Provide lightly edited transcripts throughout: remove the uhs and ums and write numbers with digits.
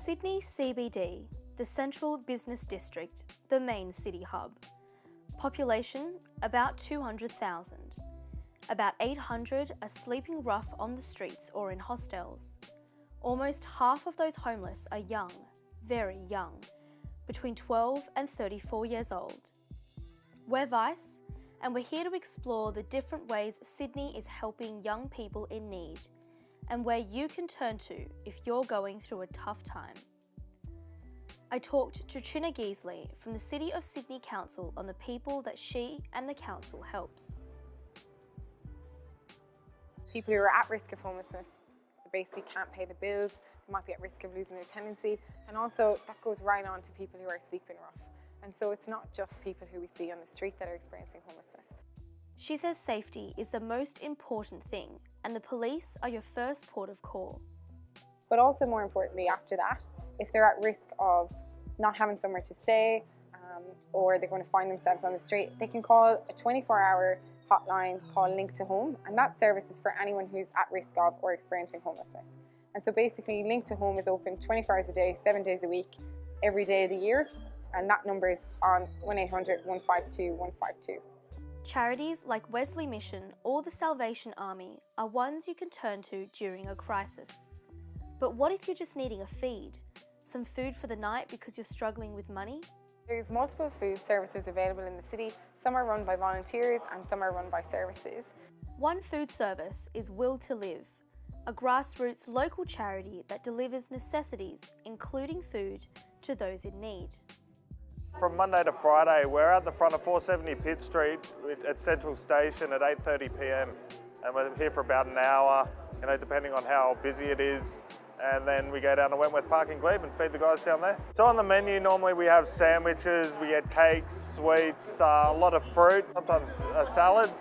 Sydney CBD, the central business district, the main city hub. Population about 200,000. About 800 are sleeping rough on the streets or in hostels. Almost half of those homeless are young, very young, between 12 and 34 years old. We're Vice, and we're here to explore the different ways Sydney is helping young people in need, and where you can turn to if you're going through a tough time. I talked to Trina Geesley from the City of Sydney Council on the people that she and the council helps. People who are at risk of homelessness, they basically can't pay the bills, they might be at risk of losing their tenancy, and also that goes right on to people who are sleeping rough. And so it's not just people who we see on the street that are experiencing homelessness. She says safety is the most important thing, and the police are your first port of call. But also more importantly after that, if they're at risk of not having somewhere to stay, or they're going to find themselves on the street, they can call a 24-hour hotline called Link to Home, and that service is for anyone who's at risk of or experiencing homelessness. And so basically Link to Home is open 24 hours a day, 7 days a week, every day of the year, and that number is on 1-800-152-152. Charities like Wesley Mission or the Salvation Army are ones you can turn to during a crisis. But what if you're just needing a feed? Some food for the night because you're struggling with money? There's multiple food services available in the city. Some are run by volunteers and some are run by services. One food service is Will to Live, a grassroots local charity that delivers necessities, including food, to those in need. From Monday to Friday, we're at the front of 470 Pitt Street at Central Station at 8:30 p.m. and we're here for about an hour, depending on how busy it is. And then we go down to Wentworth Park in Glebe and feed the guys down there. So on the menu, normally we have sandwiches, we get cakes, sweets, a lot of fruit, sometimes salads,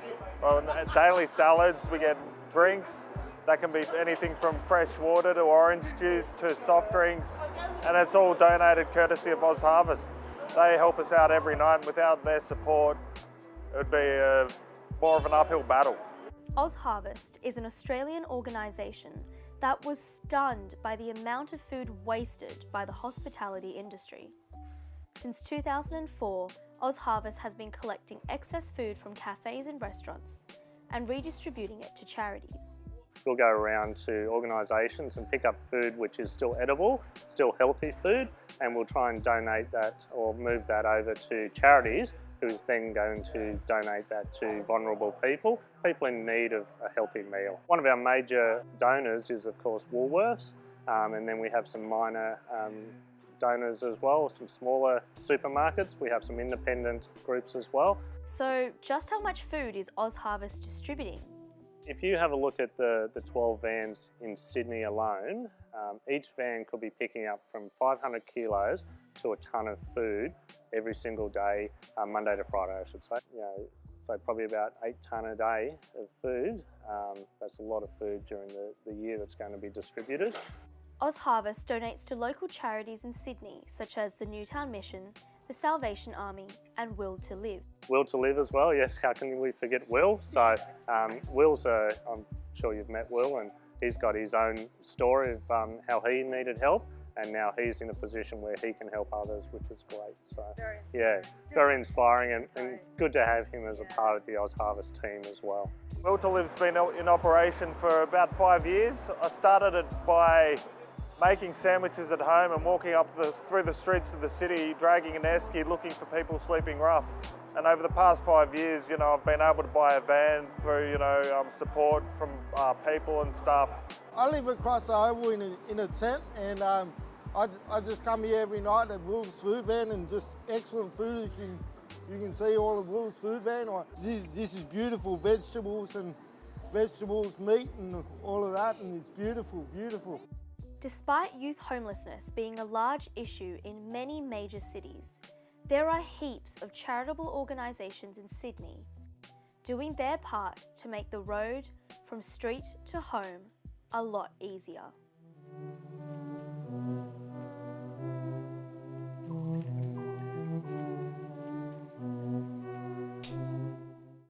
or daily salads. We get drinks. That can be anything from fresh water to orange juice to soft drinks. And it's all donated courtesy of Oz Harvest. They help us out every night, and without their support, it would be more of an uphill battle. Oz Harvest is an Australian organisation that was stunned by the amount of food wasted by the hospitality industry. Since 2004, Oz Harvest has been collecting excess food from cafes and restaurants and redistributing it to charities. We'll go around to organisations and pick up food which is still edible, still healthy food, and we'll try and donate that or move that over to charities, who's then going to donate that to vulnerable people in need of a healthy meal. One of our major donors is of course Woolworths, and then we have some minor donors as well, some smaller supermarkets. We have some independent groups as well. So just how much food is Oz Harvest distributing? If you have a look at the 12 vans in Sydney alone, each van could be picking up from 500 kilos to a tonne of food every single day, Monday to Friday I should say. So probably about 8 tonne a day of food. That's a lot of food during the year that's going to be distributed. Oz Harvest donates to local charities in Sydney such as the Newtown Mission, the Salvation Army and Will to Live. Will to Live as well, yes, how can we forget Will? So Will's, I'm sure you've met Will, and he's got his own story of how he needed help, and now he's in a position where he can help others, which is great. So very inspiring and good to have him as a part of the Oz Harvest team as well. Will to Live's been in operation for about 5 years. I started it by making sandwiches at home and walking up through the streets of the city, dragging an esky, looking for people sleeping rough. And over the past 5 years, I've been able to buy a van through, support from people and stuff. I live across the highway in a tent, and I just come here every night at Will's Food Van, and just excellent food. You can see all of Will's Food Van. This is beautiful vegetables, meat and all of that, and it's beautiful, beautiful. Despite youth homelessness being a large issue in many major cities, there are heaps of charitable organisations in Sydney doing their part to make the road from street to home a lot easier.